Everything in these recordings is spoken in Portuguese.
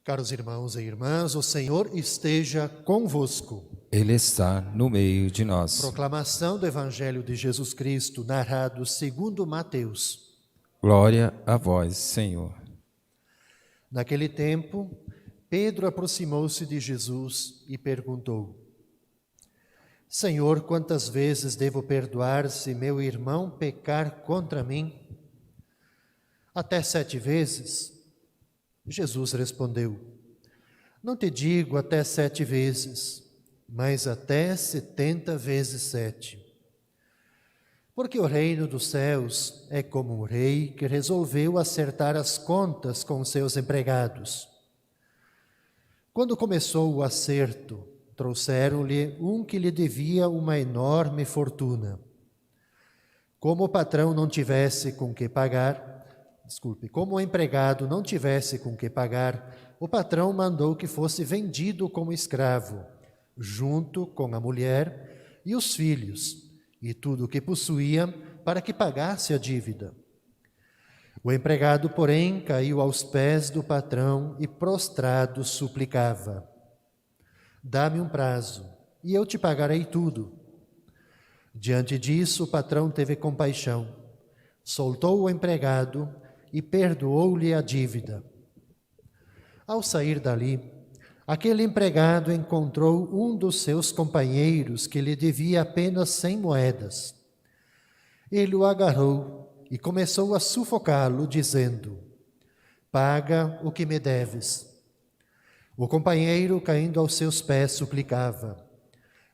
Caros irmãos e irmãs, o Senhor esteja convosco. Ele está no meio de nós. Proclamação do Evangelho de Jesus Cristo, narrado segundo Mateus. Glória a vós, Senhor. Naquele tempo, Pedro aproximou-se de Jesus e perguntou: Senhor, quantas vezes devo perdoar se meu irmão pecar contra mim? Até 7 vezes? Jesus respondeu: Não te digo até 7 vezes, mas até 70 vezes 7. Porque o reino dos céus é como um rei que resolveu acertar as contas com seus empregados. Quando começou o acerto, trouxeram-lhe um que lhe devia uma enorme fortuna. Como o patrão não tivesse com que pagar, como o empregado não tivesse com que pagar, o patrão mandou que fosse vendido como escravo, junto com a mulher e os filhos, e tudo o que possuía, para que pagasse a dívida. O empregado, porém, caiu aos pés do patrão e, prostrado, suplicava: Dá-me um prazo, e eu te pagarei tudo. Diante disso, o patrão teve compaixão, soltou o empregado e perdoou-lhe a dívida. Ao sair dali, aquele empregado encontrou um dos seus companheiros que lhe devia apenas 100 moedas. Ele o agarrou e começou a sufocá-lo, dizendo: Paga o que me deves. O companheiro, caindo aos seus pés, suplicava: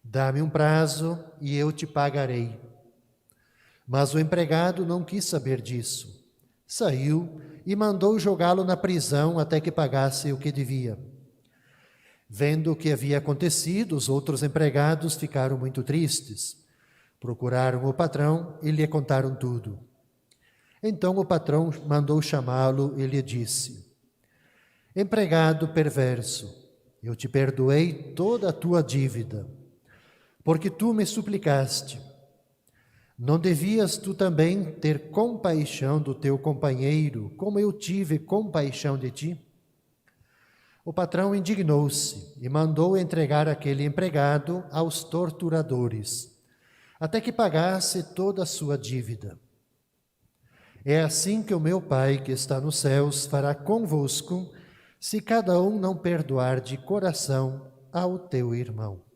Dá-me um prazo e eu te pagarei. Mas o empregado não quis saber disso. Saiu e mandou jogá-lo na prisão até que pagasse o que devia. Vendo o que havia acontecido, os outros empregados ficaram muito tristes. Procuraram o patrão e lhe contaram tudo. Então o patrão mandou chamá-lo e lhe disse: Empregado perverso, eu te perdoei toda a tua dívida, porque tu me suplicaste. Não devias tu também ter compaixão do teu companheiro, como eu tive compaixão de ti? O patrão indignou-se e mandou entregar aquele empregado aos torturadores, até que pagasse toda a sua dívida. É assim que o meu Pai, que está nos céus, fará convosco, se cada um não perdoar de coração ao teu irmão.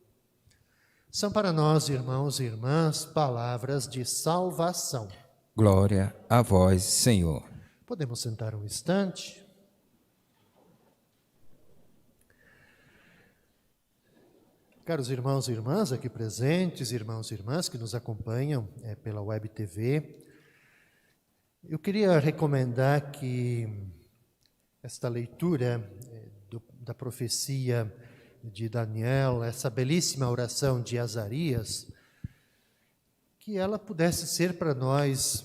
São para nós, irmãos e irmãs, palavras de salvação. Glória a vós, Senhor. Podemos sentar um instante. Caros irmãos e irmãs aqui presentes, irmãos e irmãs que nos acompanham pela Web TV, eu queria recomendar que esta leitura da profecia de Daniel, essa belíssima oração de Azarias, que ela pudesse ser para nós,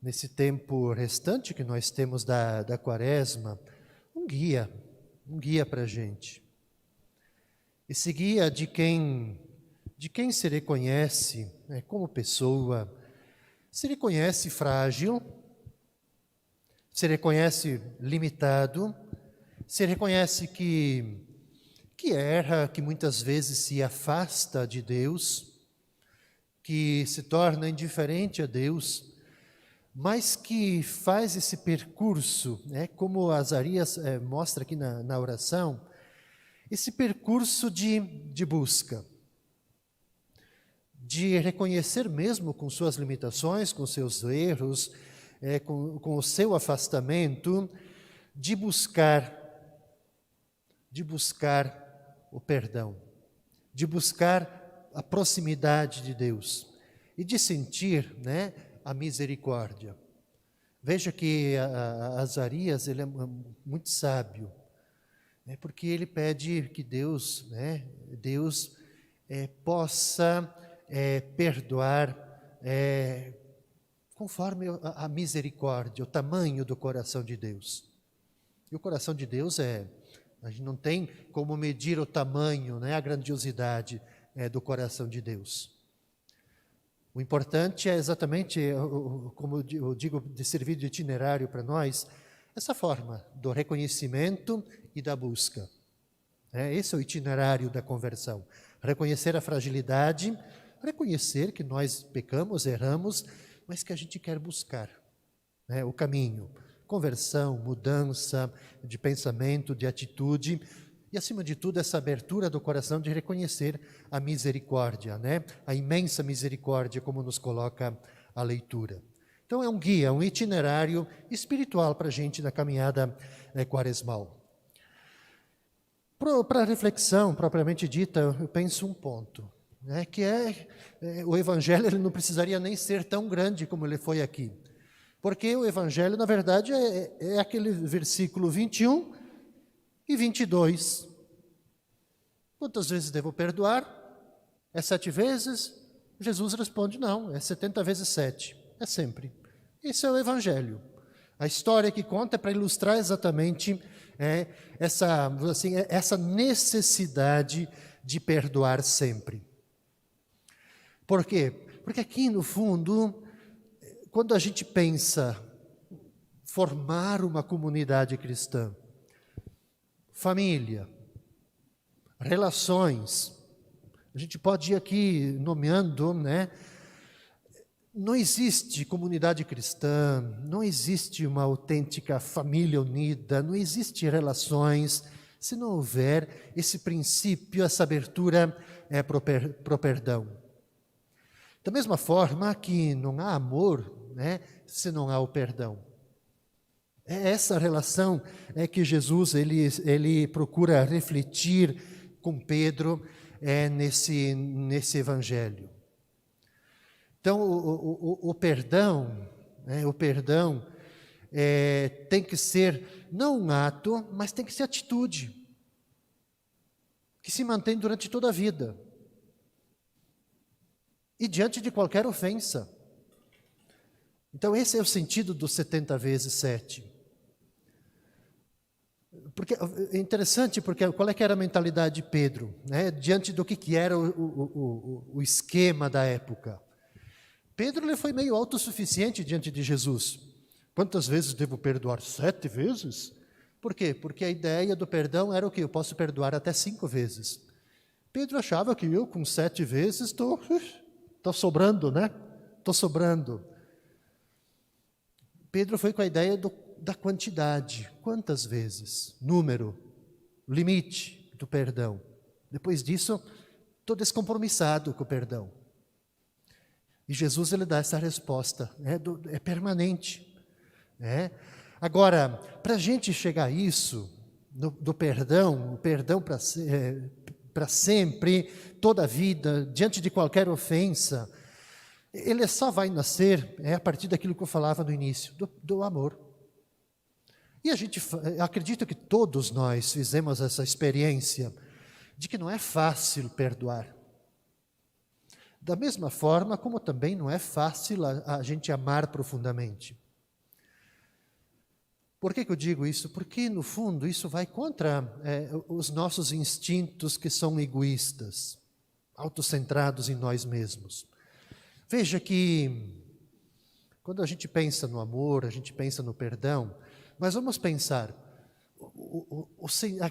nesse tempo restante que nós temos da Quaresma, um guia para a gente. Esse guia de quem se reconhece como pessoa, se reconhece frágil, se reconhece limitado, se reconhece que erra, que muitas vezes se afasta de Deus, que se torna indiferente a Deus, mas que faz esse percurso, como Azarias mostra aqui na oração, esse percurso de busca, de reconhecer mesmo com suas limitações, com seus erros, com o seu afastamento, de buscar o perdão, de buscar a proximidade de Deus e de sentir a misericórdia. Veja que Azarias ele é muito sábio, porque ele pede que Deus possa perdoar conforme a misericórdia, o tamanho do coração de Deus. E o coração de Deus a gente não tem como medir o tamanho, a grandiosidade do coração de Deus. O importante é exatamente, como eu digo, de servir de itinerário para nós, essa forma do reconhecimento e da busca. Esse é o itinerário da conversão. Reconhecer a fragilidade, reconhecer que nós pecamos, erramos, mas que a gente quer buscar o caminho. Conversão, mudança de pensamento, de atitude e, acima de tudo, essa abertura do coração de reconhecer a misericórdia, a imensa misericórdia, como nos coloca a leitura. Então é um guia, um itinerário espiritual para a gente na caminhada quaresmal. Para a reflexão propriamente dita, eu penso um ponto, que o Evangelho ele não precisaria nem ser tão grande como ele foi aqui. Porque o Evangelho, na verdade, é aquele versículo 21 e 22. Quantas vezes devo perdoar? É 7 vezes? Jesus responde, não, é 70 vezes 7. É sempre. Esse é o Evangelho. A história que conta é para ilustrar exatamente essa necessidade de perdoar sempre. Por quê? Porque aqui, no fundo, quando a gente pensa formar uma comunidade cristã, família, relações, a gente pode ir aqui nomeando, Não existe comunidade cristã, não existe uma autêntica família unida, não existe relações, se não houver esse princípio, essa abertura para o perdão. Da mesma forma que não há amor, se não há o perdão. É essa relação que Jesus ele procura refletir com Pedro nesse evangelho. Então, o perdão tem que ser não um ato, mas tem que ser atitude, que se mantém durante toda a vida e diante de qualquer ofensa. Então, esse é o sentido dos 70 vezes 7. Porque é interessante, porque qual é que era a mentalidade de Pedro, diante do que era o esquema da época. Pedro ele foi meio autossuficiente diante de Jesus. Quantas vezes devo perdoar? 7 vezes? Por quê? Porque a ideia do perdão era o quê? Eu posso perdoar até 5 vezes. Pedro achava que eu com 7 vezes estou sobrando, Estou sobrando. Pedro foi com a ideia da quantidade. Quantas vezes? Número, limite do perdão. Depois disso, estou descompromissado com o perdão. E Jesus ele dá essa resposta, é permanente. Agora, para a gente chegar a isso, do perdão, o perdão para sempre, toda a vida, diante de qualquer ofensa, ele só vai nascer a partir daquilo que eu falava no início, do amor. E acredito que todos nós fizemos essa experiência de que não é fácil perdoar. Da mesma forma como também não é fácil a gente amar profundamente. Por que eu digo isso? Porque, no fundo, isso vai contra os nossos instintos que são egoístas, autocentrados em nós mesmos. Veja que, quando a gente pensa no amor, a gente pensa no perdão, mas vamos pensar,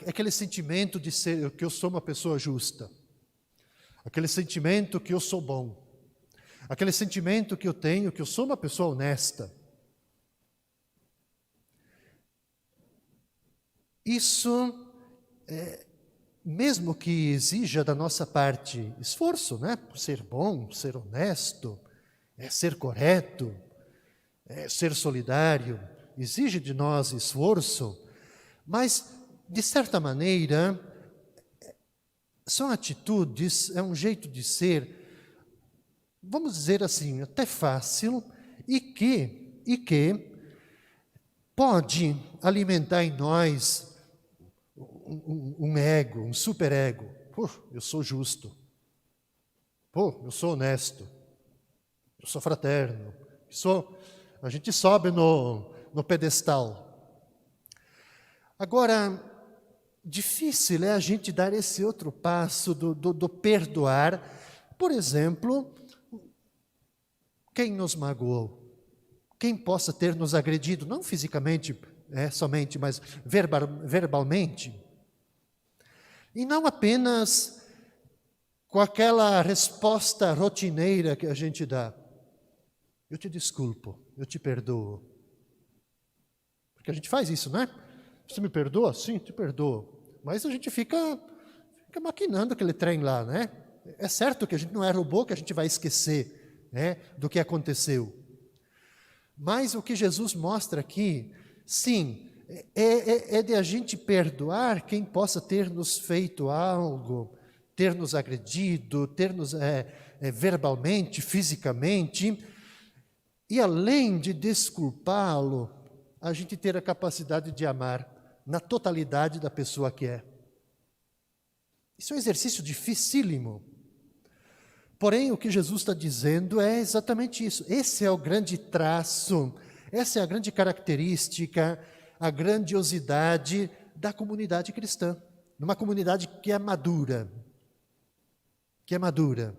aquele sentimento de que eu sou uma pessoa justa, aquele sentimento que eu sou bom, aquele sentimento que eu tenho que eu sou uma pessoa honesta. Isso, mesmo que exija da nossa parte esforço, por ser bom, ser honesto, ser correto, ser solidário, exige de nós esforço, mas, de certa maneira, são atitudes, é um jeito de ser, vamos dizer assim, até fácil, e que pode alimentar em nós um ego, um superego. Eu sou justo. Eu sou honesto. Eu sou fraterno. A gente sobe no pedestal. Agora, difícil é a gente dar esse outro passo do perdoar. Por exemplo, quem nos magoou, quem possa ter nos agredido, não fisicamente, somente, mas verbalmente. E não apenas com aquela resposta rotineira que a gente dá. Eu te desculpo, eu te perdoo. Porque a gente faz isso, né? Você me perdoa? Sim, te perdoo. Mas a gente fica maquinando aquele trem lá, né? É certo que a gente não é robô, que a gente vai esquecer, né, do que aconteceu. Mas o que Jesus mostra aqui, sim, é de a gente perdoar quem possa ter nos feito algo, ter nos agredido, ter nos verbalmente, fisicamente, e além de desculpá-lo, a gente ter a capacidade de amar na totalidade da pessoa que é. Isso é um exercício dificílimo. Porém, o que Jesus está dizendo é exatamente isso. Esse é o grande traço, essa é a grande característica, a grandiosidade da comunidade cristã. Numa comunidade que é madura. Que é madura.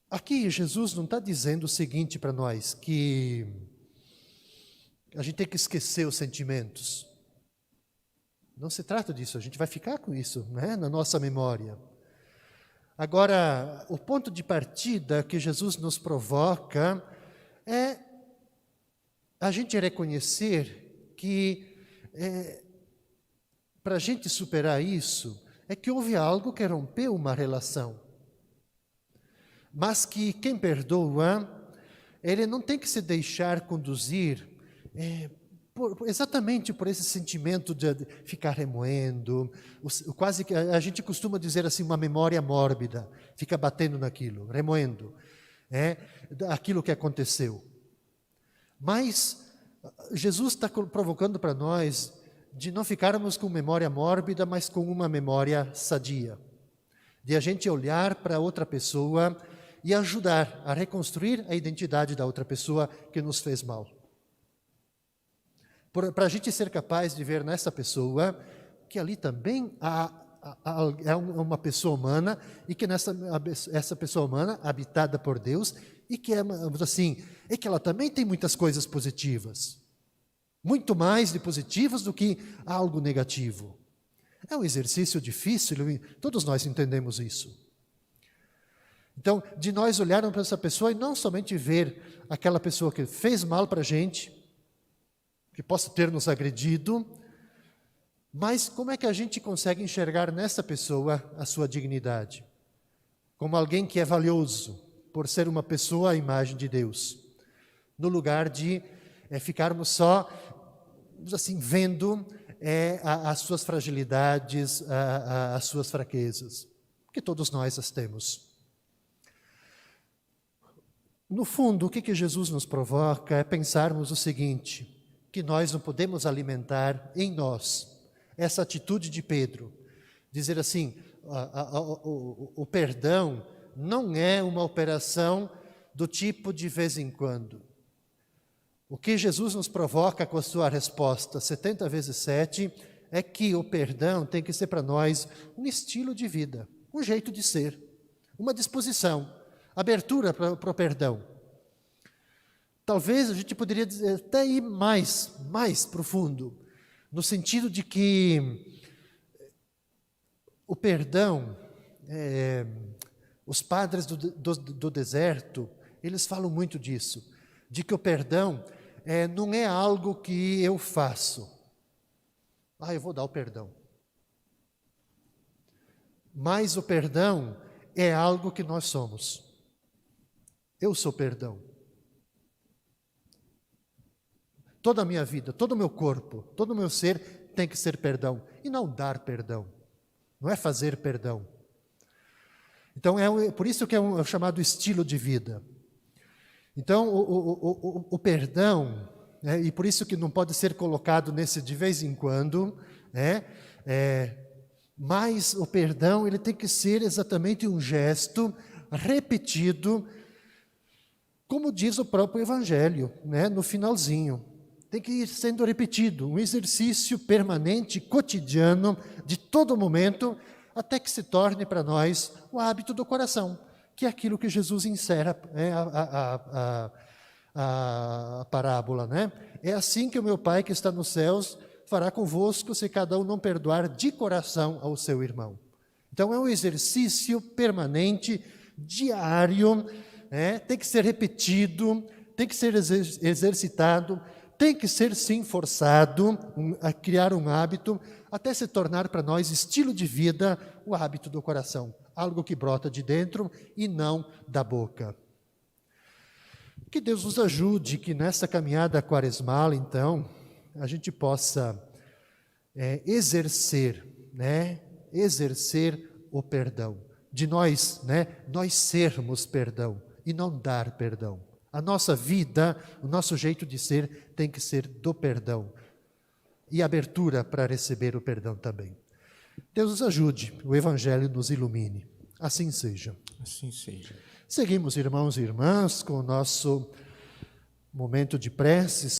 Aqui, Jesus não está dizendo o seguinte para nós, que a gente tem que esquecer os sentimentos. Não se trata disso, a gente vai ficar com isso, né, na nossa memória. Agora, o ponto de partida que Jesus nos provoca é a gente reconhecer que, para a gente superar isso, é que houve algo que rompeu uma relação. Mas que quem perdoa, ele não tem que se deixar conduzir exatamente por esse sentimento de ficar remoendo, quase que a gente costuma dizer assim, uma memória mórbida, fica batendo naquilo, remoendo, aquilo que aconteceu. Mas Jesus está provocando para nós de não ficarmos com memória mórbida, mas com uma memória sadia, de a gente olhar para outra pessoa e ajudar a reconstruir a identidade da outra pessoa que nos fez mal. Para a gente ser capaz de ver nessa pessoa que ali também é uma pessoa humana e que essa pessoa humana, habitada por Deus, e que que ela também tem muitas coisas positivas. Muito mais de positivas do que algo negativo. É um exercício difícil, todos nós entendemos isso. Então, de nós olharmos para essa pessoa e não somente ver aquela pessoa que fez mal para a gente, que possa ter nos agredido, mas como é que a gente consegue enxergar nessa pessoa a sua dignidade? Como alguém que é valioso, por ser uma pessoa à imagem de Deus, no lugar de ficarmos só, assim, vendo as suas fragilidades, as suas fraquezas, que todos nós as temos. No fundo, o que Jesus nos provoca é pensarmos o seguinte, que nós não podemos alimentar em nós essa atitude de Pedro, dizer assim, o perdão não é uma operação do tipo de vez em quando. O que Jesus nos provoca com a sua resposta 70 vezes 7 é que o perdão tem que ser para nós um estilo de vida, um jeito de ser, uma disposição, abertura para o perdão. Talvez a gente poderia dizer, até ir mais profundo, no sentido de que o perdão, os padres do deserto, eles falam muito disso, de que o perdão não é algo que eu faço. Eu vou dar o perdão. Mas o perdão é algo que nós somos. Eu sou perdão. Toda a minha vida, todo o meu corpo, todo o meu ser tem que ser perdão. E não dar perdão. Não é fazer perdão. Então, por isso que é o chamado estilo de vida. Então, o perdão, e por isso que não pode ser colocado nesse de vez em quando, mas o perdão ele tem que ser exatamente um gesto repetido, como diz o próprio Evangelho, no finalzinho. Tem que ir sendo repetido, um exercício permanente, cotidiano, de todo momento, até que se torne para nós o hábito do coração, que é aquilo que Jesus insere a parábola, É assim que o meu Pai que está nos céus fará convosco se cada um não perdoar de coração ao seu irmão. Então é um exercício permanente, diário, tem que ser repetido, tem que ser exercitado, tem que ser sim forçado a criar um hábito, até se tornar para nós estilo de vida o hábito do coração, algo que brota de dentro e não da boca. Que Deus nos ajude, que nessa caminhada quaresmal, então, a gente possa exercer o perdão, de nós sermos perdão e não dar perdão. A nossa vida, o nosso jeito de ser tem que ser do perdão e abertura para receber o perdão também. Deus nos ajude, o Evangelho nos ilumine. Assim seja. Assim seja. Seguimos, irmãos e irmãs, com o nosso momento de preces.